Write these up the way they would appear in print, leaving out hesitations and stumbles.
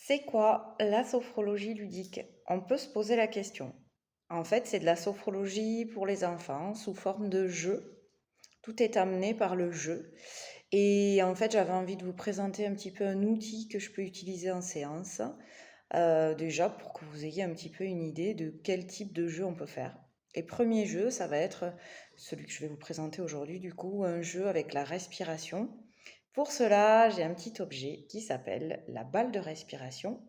C'est quoi la sophrologie ludique? On peut se poser la question. En fait, c'est de la sophrologie pour les enfants sous forme de jeu. Tout est amené par le jeu. Et en fait, j'avais envie de vous présenter un petit peu un outil que je peux utiliser en séance, déjà pour que vous ayez un petit peu une idée de quel type de jeu on peut faire. Et premier jeu, ça va être celui que je vais vous présenter aujourd'hui, du coup, un jeu avec la respiration. Pour cela, j'ai un petit objet qui s'appelle la balle de respiration.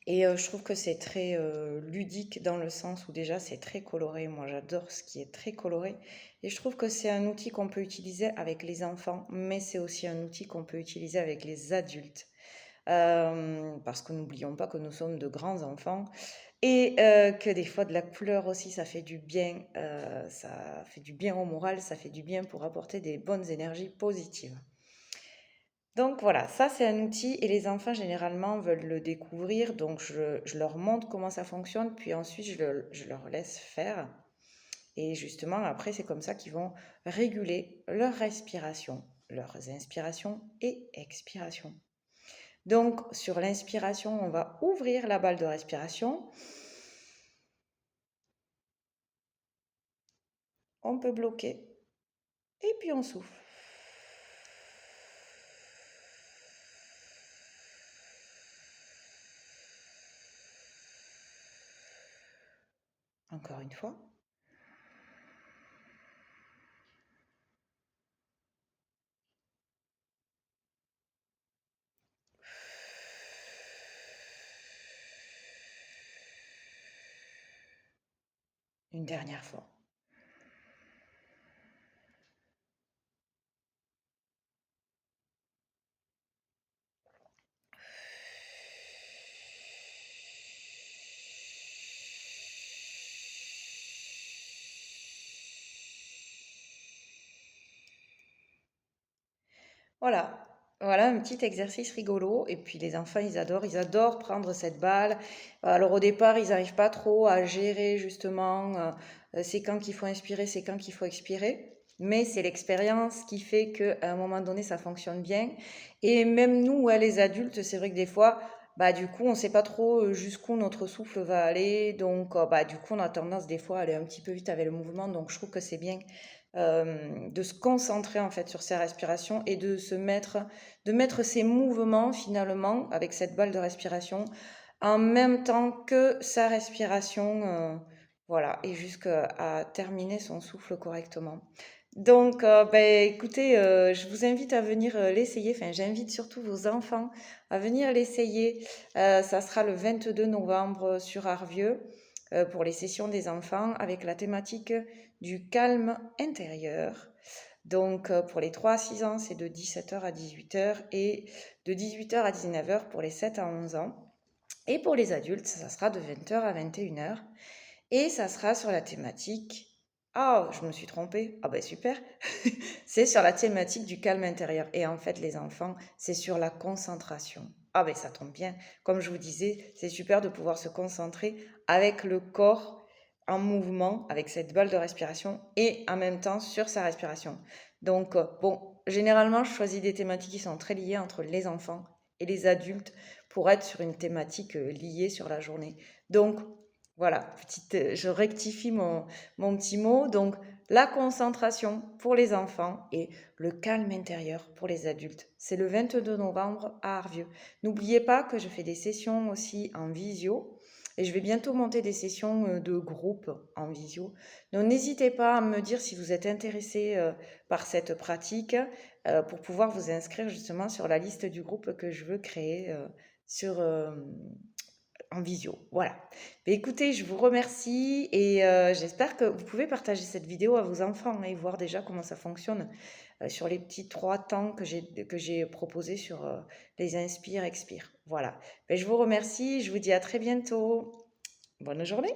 Et je trouve que c'est très ludique dans le sens où déjà c'est très coloré. Moi j'adore ce qui est très coloré. Et je trouve que c'est un outil qu'on peut utiliser avec les enfants, mais c'est aussi un outil qu'on peut utiliser avec les adultes. Parce que n'oublions pas que nous sommes de grands enfants et que des fois de la couleur aussi ça fait du bien. Ça fait du bien au moral, ça fait du bien pour apporter des bonnes énergies positives. Donc voilà, ça c'est un outil et les enfants généralement veulent le découvrir, donc je leur montre comment ça fonctionne, puis ensuite je leur laisse faire. Et justement, après, c'est comme ça qu'ils vont réguler leur respiration, leurs inspirations et expirations. Donc sur l'inspiration, on va ouvrir la balle de respiration. On peut bloquer et puis on souffle. Encore une fois. Une dernière fois. Voilà, voilà un petit exercice rigolo. Et puis les enfants, ils adorent prendre cette balle. Alors au départ, ils n'arrivent pas trop à gérer justement, c'est quand qu'il faut inspirer, c'est quand qu'il faut expirer. Mais c'est l'expérience qui fait qu'à un moment donné, ça fonctionne bien. Et même nous, ouais, les adultes, c'est vrai que des fois, bah, du coup, on ne sait pas trop jusqu'où notre souffle va aller. Donc, bah, du coup, on a tendance des fois à aller un petit peu vite avec le mouvement. Donc, je trouve que c'est bien de se concentrer en fait sur ses respirations et de mettre ses mouvements finalement avec cette balle de respiration en même temps que sa respiration, voilà, et jusqu'à terminer son souffle correctement. Donc, ben, écoutez, je vous invite à venir l'essayer, enfin j'invite surtout vos enfants à venir l'essayer. Ça sera le 22 novembre sur Arvieux pour les sessions des enfants avec la thématique du calme intérieur. Donc pour les 3 à 6 ans, c'est de 17h à 18h et de 18h à 19h pour les 7 à 11 ans. Et pour les adultes, ça sera de 20h à 21h. Et ça sera sur la thématique... Ah, je me suis trompée. Ah ben super. C'est sur la thématique du calme intérieur. Et en fait, les enfants, c'est sur la concentration. Ah ben ça tombe bien. Comme je vous disais, c'est super de pouvoir se concentrer avec le corps en mouvement, avec cette balle de respiration et en même temps sur sa respiration. Donc, bon, généralement, je choisis des thématiques qui sont très liées entre les enfants et les adultes pour être sur une thématique liée sur la journée. Donc, voilà, je rectifie mon petit mot. Donc, la concentration pour les enfants et le calme intérieur pour les adultes. C'est le 22 novembre à Arvieux. N'oubliez pas que je fais des sessions aussi en visio et je vais bientôt monter des sessions de groupe en visio. Donc, n'hésitez pas à me dire si vous êtes intéressé par cette pratique pour pouvoir vous inscrire justement sur la liste du groupe que je veux créer sur en visio. Voilà. Mais écoutez, je vous remercie et j'espère que vous pouvez partager cette vidéo à vos enfants et voir déjà comment ça fonctionne sur les petits 3 temps que j'ai proposés sur les inspire, expire. Voilà. Mais je vous remercie, je vous dis à très bientôt. Bonne journée.